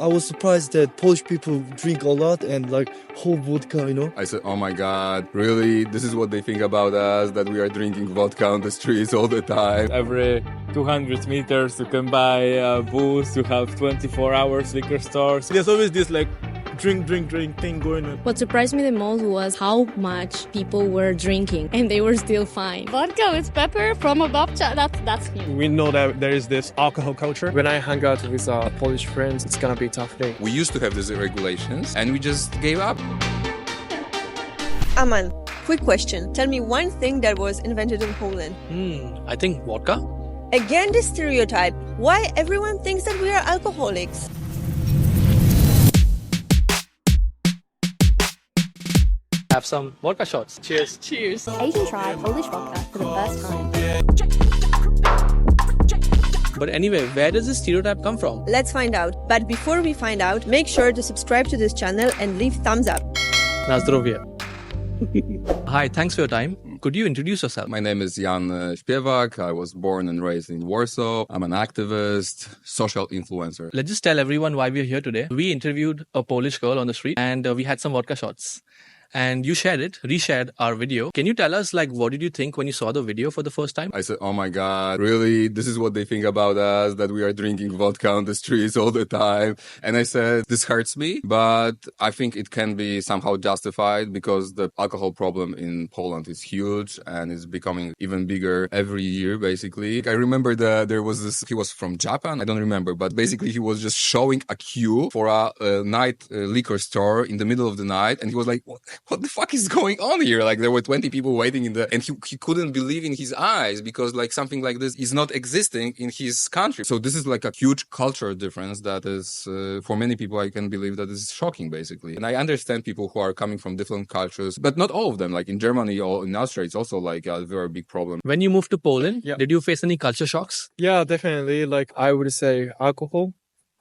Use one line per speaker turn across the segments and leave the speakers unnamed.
I was surprised that Polish people drink a lot and like whole vodka, you know.
I said, oh my God, really? This is what they think about us, that we are drinking vodka on the streets all the time.
Every 200 meters you can buy a booze, you have 24 hours liquor stores.
There's always this like drink thing going on.
What surprised me the most was how much people were drinking and they were still fine.
Vodka with pepper from a babcha, that's new.
We know that there is this alcohol culture. When I hang out with Polish friends, it's gonna be a tough day.
We used to have these regulations and we just gave up.
Aman, quick question. Tell me one thing that was invented in Poland.
I think vodka.
Again, this stereotype. Why everyone thinks that we are alcoholics?
Have some vodka shots. Cheers.
Cheers.
Asian try Polish vodka for the first time.
But anyway, where does this stereotype come from?
Let's find out. But before we find out, make sure to subscribe to this channel and leave thumbs up.
Na zdrowie. Hi, thanks for your time. Could you introduce yourself?
My name is Jan Śpiewak. I was born and raised in Warsaw. I'm an activist, social influencer.
Let's just tell everyone why we're here today. We interviewed a Polish girl on the street and we had some vodka shots. And you reshared our video. Can you tell us, like, what did you think when you saw the video for the first time?
I said, oh my God, really? This is what they think about us, that we are drinking vodka on the streets all the time. And I said, this hurts me, but I think it can be somehow justified because the alcohol problem in Poland is huge and is becoming even bigger every year, basically. I remember that there was this, he was from Japan, I don't remember, but basically he was just showing a queue for a night liquor store in the middle of the night. And he was like, what the fuck is going on here? Like there were 20 people waiting and he couldn't believe in his eyes because like something like this is not existing in his country. So this is like a huge cultural difference that is, for many people, I can believe that is shocking basically. And I understand people who are coming from different cultures, but not all of them. Like in Germany or in Austria, it's also like a very big problem.
When you moved to Poland, did you face any culture shocks?
Yeah, definitely. Like I would say alcohol.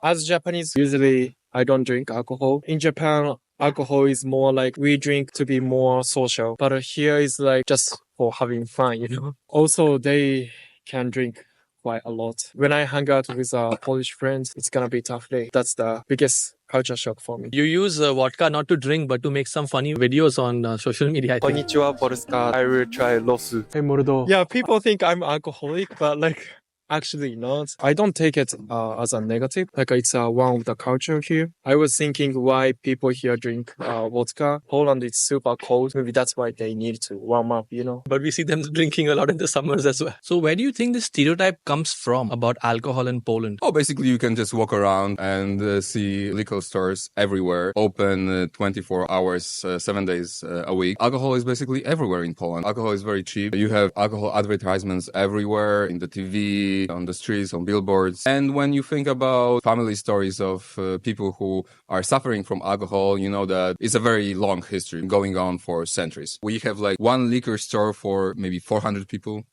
As Japanese, usually I don't drink alcohol. In Japan, alcohol is more like we drink to be more social. But here is like just for having fun, you know. Also, they can drink quite a lot. When I hang out with Polish friends, it's gonna be a tough day. That's the biggest culture shock for me.
You use vodka not to drink, but to make some funny videos on social media, I think.
Konnichiwa, Polska. I will try losu. Hey, mordo. Yeah, people think I'm alcoholic, but like, actually not. I don't take it as a negative. Like it's one of the culture here. I was thinking why people here drink vodka. Poland is super cold. Maybe that's why they need to warm up, you know.
But we see them drinking a lot in the summers as well. So where do you think this stereotype comes from about alcohol in Poland?
Oh, basically you can just walk around and see liquor stores everywhere, open 24 hours, 7 days a week. Alcohol is basically everywhere in Poland. Alcohol is very cheap. You have alcohol advertisements everywhere, in the TV, on the streets, on billboards. And when you think about family stories of people who are suffering from alcohol, you know that it's a very long history going on for centuries. We have like one liquor store for maybe 400 people.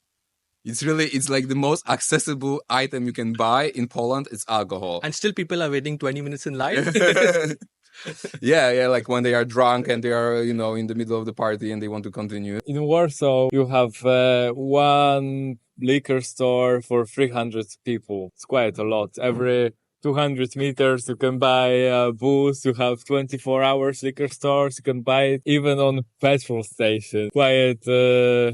It's like the most accessible item you can buy in Poland. It's alcohol.
And still people are waiting 20 minutes in line.
Yeah, like when they are drunk and they are, you know, in the middle of the party and they want to continue.
In Warsaw, you have one liquor store for 300 people. It's quite a lot. Every 200 meters you can buy booze. You have 24 hours liquor stores. You can buy it even on petrol station. Quite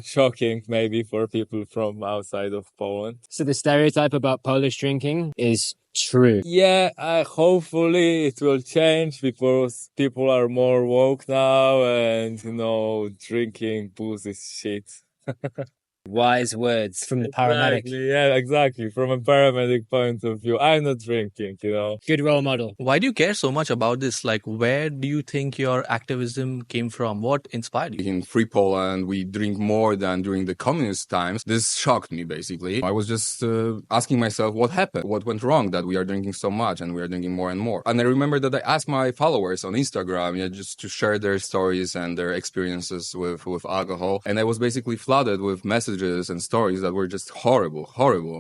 shocking maybe for people from outside of Poland.
So the stereotype about Polish drinking is true.
Yeah, hopefully it will change because people are more woke now and, you know, drinking booze is shit.
Wise words from the paramedic.
Exactly, yeah, exactly. From a paramedic point of view, I'm not drinking, you know.
Good role model.
Why do you care so much about this? Like, where do you think your activism came from? What inspired you?
In free Poland, we drink more than during the communist times. This shocked me, basically. I was just asking myself what happened, what went wrong that we are drinking so much and we are drinking more and more. And I remember that I asked my followers on Instagram, just to share their stories and their experiences with alcohol. And I was basically flooded with messages and stories that were just horrible,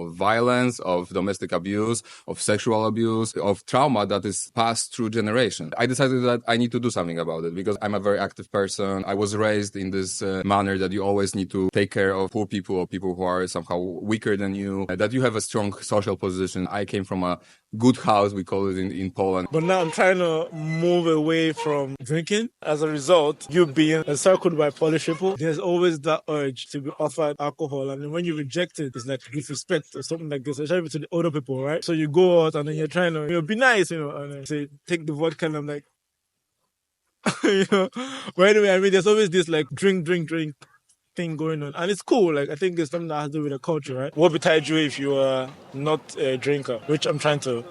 of violence, of domestic abuse, of sexual abuse, of trauma that is passed through generations. I decided that I need to do something about it because I'm a very active person. I was raised in this manner that you always need to take care of poor people or people who are somehow weaker than you, that you have a strong social position. I came from a good house, we call it in Poland.
But now I'm trying to move away from drinking. As a result, you being encircled by Polish people, there's always that urge to be offered alcohol. And when you reject it, it's like disrespect or something like this, especially to the older people, right? So you go out and then you're trying to, be nice, and then say, take the vodka, and I'm like, But anyway, I mean, there's always this like drink thing going on. And it's cool. Like, I think it's something that has to do with the culture, right? What betides you if you are not a drinker, which I'm trying to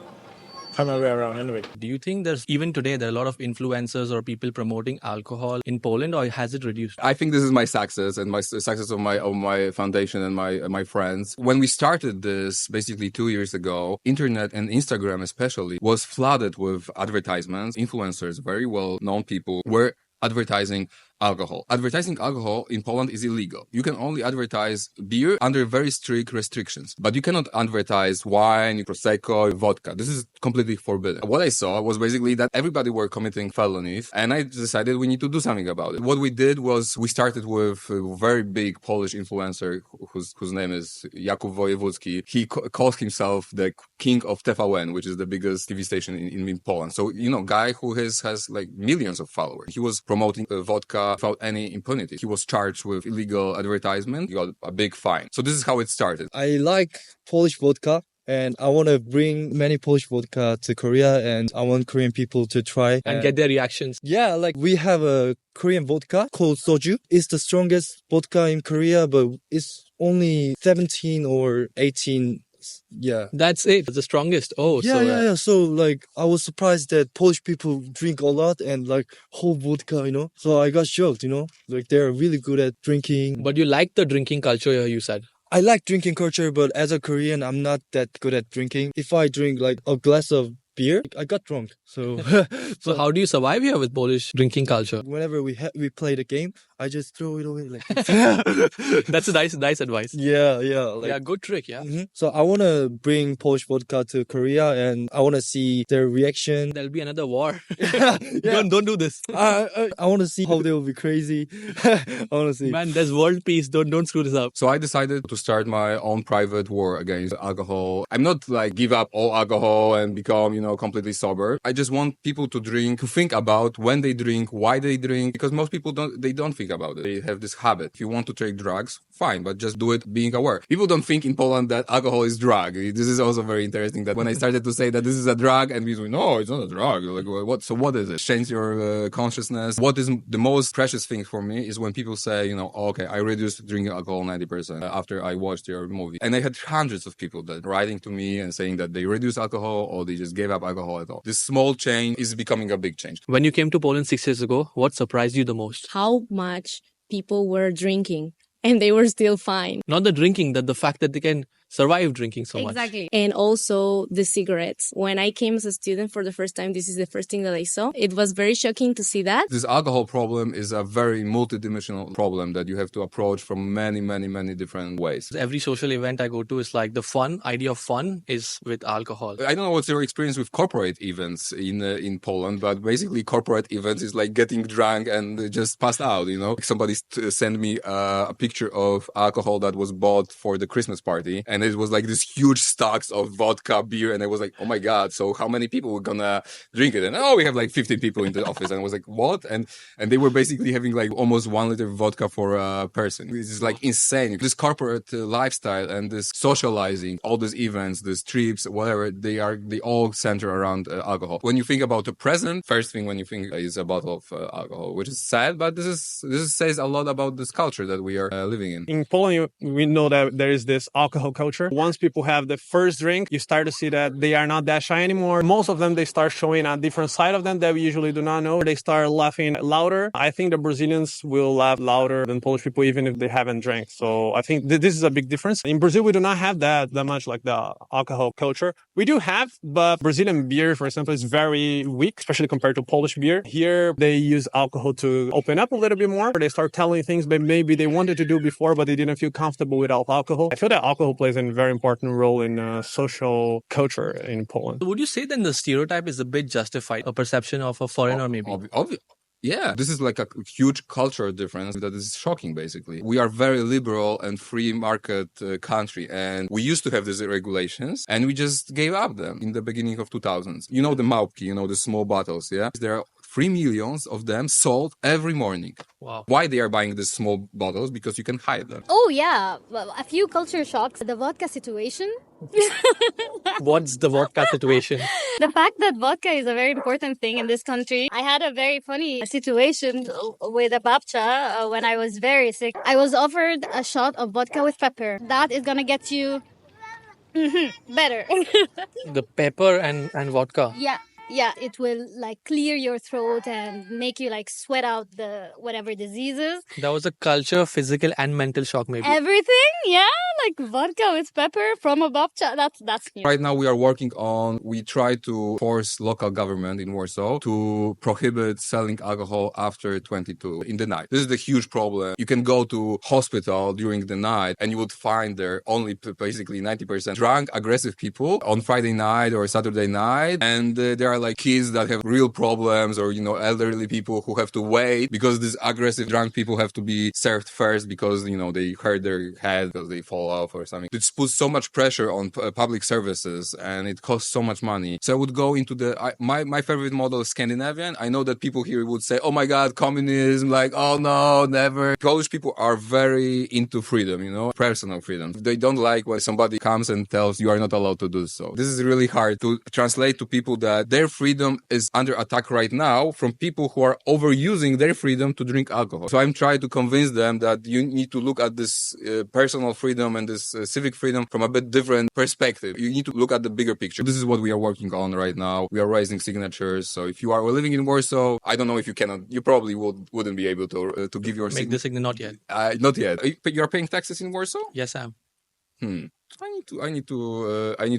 find my way around anyway.
Do you think even today, there are a lot of influencers or people promoting alcohol in Poland, or has it reduced?
I think this is my success and my success of my foundation and my friends. When we started this basically 2 years ago, internet and Instagram especially was flooded with advertisements. Influencers, very well known people, were advertising alcohol. Advertising alcohol in Poland is illegal. You can only advertise beer under very strict restrictions, but you cannot advertise wine, prosecco, vodka. This is completely forbidden. What I saw was basically that everybody were committing felonies, and I decided we need to do something about it. What we did was we started with a very big Polish influencer whose name is Jakub Wojewódzki. He calls himself the king of TVN, which is the biggest TV station in Poland. So, guy who has like millions of followers. He was promoting vodka without any impunity. He was charged with illegal advertisement. He got a big fine. So this is how it started.
I like Polish vodka, and I want to bring many Polish vodka to Korea, and I want Korean people to try.
And get their reactions.
Yeah, like we have a Korean vodka called soju. It's the strongest vodka in Korea, but it's only 17 or 18. Yeah.
That's it. It's the strongest. Oh,
yeah. So like I was surprised that Polish people drink a lot and like whole vodka, So I got shocked, Like they're really good at drinking.
But you like the drinking culture here, you said.
I like drinking culture, but as a Korean, I'm not that good at drinking. If I drink like a glass of beer, I got drunk. So
So how do you survive here with Polish drinking culture?
Whenever we play the game, I just throw it away. Like
That's a nice advice.
Yeah.
Good trick, yeah.
Mm-hmm. So I want to bring Polish vodka to Korea, and I want to see their reaction.
There'll be another war.
Yeah.
Don't do this.
I want to see how they will be crazy. I want to see.
Man, there's world peace. Don't screw this up.
So I decided to start my own private war against alcohol. I'm not like give up all alcohol and become, completely sober. I just want people to drink, to think about when they drink, why they drink, because most people don't think about it. They have this habit. If you want to take drugs, fine, but just do it being aware. People don't think in Poland that alcohol is drug. This is also very interesting that when I started to say that this is a drug and people say, no, it's not a drug. Like, what? So what is it? Change your consciousness. What is the most precious thing for me is when people say, okay, I reduced drinking alcohol 90% after I watched your movie. And I had hundreds of people that writing to me and saying that they reduced alcohol or they just gave up alcohol at all. This small change is becoming a big change.
When you came to Poland 6 years ago, what surprised you the most?
How much people were drinking and they were still fine.
Not the drinking, the fact that they can survive drinking so much.
Exactly. And also the cigarettes. When I came as a student for the first time, this is the first thing that I saw. It was very shocking to see that.
This alcohol problem is a very multidimensional problem that you have to approach from many, many, many different ways.
Every social event I go to is like the idea of fun is with alcohol.
I don't know what's your experience with corporate events in Poland, but basically corporate events is like getting drunk and just passed out, Somebody sent me a picture of alcohol that was bought for the Christmas party, and it was like this huge stocks of vodka, beer, and I was like, oh my God, so how many people were gonna drink it? And we have like 15 people in the office, and I was like, what? And they were basically having like almost 1 liter of vodka for a person. This is like insane. This corporate lifestyle and this socializing, all these events, these trips, whatever, they all center around alcohol. When you think about the present, first thing when you think is a bottle of alcohol, which is sad, but this says a lot about this culture that we are living in.
In Poland, we know that there is this alcohol culture. Once people have the first drink, you start to see that they are not that shy anymore. Most of them, they start showing a different side of them that we usually do not know. They start laughing louder. I think the Brazilians will laugh louder than Polish people, even if they haven't drank. So I think this is a big difference. In Brazil, we do not have that much like the alcohol culture. We do have, but Brazilian beer, for example, is very weak, especially compared to Polish beer. Here, they use alcohol to open up a little bit more. They start telling things that maybe they wanted to do before, but they didn't feel comfortable without alcohol. I feel that alcohol plays a very important role in social culture in Poland.
Would you say then the stereotype is a bit justified, a perception of a foreigner maybe?
Yeah, this is like a huge cultural difference that is shocking, basically. We are very liberal and free market country, and we used to have these regulations, and we just gave up them in the beginning of 2000s. You know the małpki, you know, the small bottles, yeah? There are 3 million of them sold every morning.
Wow.
Why they are buying these small bottles? Because you can hide them.
Oh yeah, well, a few culture shocks. The vodka situation.
What's the vodka situation?
The fact that vodka is a very important thing in this country. I had a very funny situation with a babcha when I was very sick. I was offered a shot of vodka with pepper. That is gonna get you better.
The pepper and vodka.
Yeah, it will like clear your throat and make you like sweat out the whatever diseases.
That was a culture, physical and mental shock maybe.
Everything, yeah, like vodka with pepper from a babcha. That's new.
Right now we are working on, we try to force local government in Warsaw to prohibit selling alcohol after 22 in the night. This is the huge problem. You can go to hospital during the night and you would find there only basically 90% drunk, aggressive people on Friday night or Saturday night. And there are like kids that have real problems, or, you know, elderly people who have to wait because these aggressive drunk people have to be served first because, you know, they hurt their head because they fall off or something. It puts so much pressure on public services and it costs so much money. So I would go into my favorite model is Scandinavian. I know that people here would say, oh my God, communism, like, oh no, never. Polish people are very into freedom, you know, personal freedom. They don't like when somebody comes and tells you are not allowed to do so. This is really hard to translate to people that their freedom is under attack right now from people who are overusing their freedom to drink alcohol. So I'm trying to convince them that you need to look at this personal freedom and this civic freedom from a bit different perspective. You need to look at the bigger picture. This is what we are working on right now. We are raising signatures. So if you are living in Warsaw, I don't know if you cannot, you probably wouldn't be able to give your
Make the signal, not yet.
Not yet. You're paying taxes in Warsaw?
Yes, I am.
I need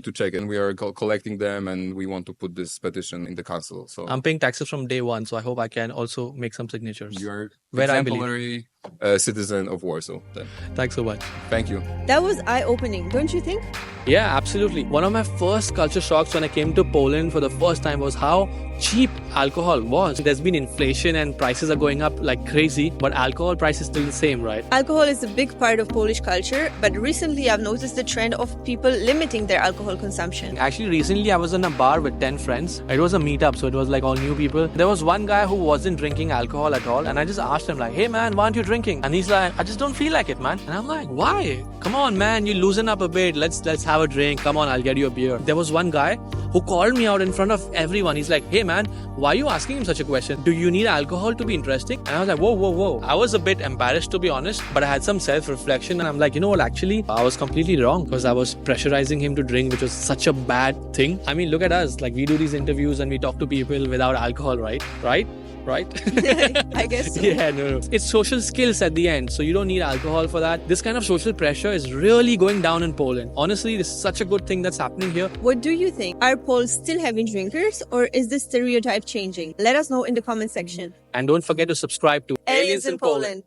to check, and we are collecting them, and we want to put this petition in the council. So
I'm paying taxes from day one, so I hope I can also make some signatures.
You're
where
exemplary citizen of Warsaw. Then.
Thanks so much.
Thank you.
That was eye-opening, don't you think?
Yeah, absolutely. One of my first culture shocks when I came to Poland for the first time was how cheap alcohol was. There's been inflation and prices are going up like crazy, but alcohol price is still the same, right?
Alcohol is a big part of Polish culture, but recently I've noticed the trend of people limiting their alcohol consumption.
Actually, recently I was in a bar with 10 friends. It was a meetup, so it was like all new people. There was one guy who wasn't drinking alcohol at all, and I just asked him like, hey man, why aren't you drinking? And he's like, I just don't feel like it, man. And I'm like, why? Come on, man, you loosen up a bit. Let's have a drink. Come on, I'll get you a beer. There was one guy who called me out in front of everyone. He's like, hey man, why are you asking him such a question? Do you need alcohol to be interesting? And I was like, whoa. I was a bit embarrassed, to be honest, but I had some self-reflection and I'm like, you know what, actually, I was completely wrong because I was pressurizing him to drink, which was such a bad thing. I mean, look at us. Like, we do these interviews and we talk to people without alcohol, right?
I guess so.
Yeah, no. It's social skills at the end, so you don't need alcohol for that. This kind of social pressure is really going down in Poland. Honestly, this is such a good thing that's happening here.
What do you think? Are Poles still having drinkers, or is the stereotype changing? Let us know in the comment section.
And don't forget to subscribe to
Aliens in Poland.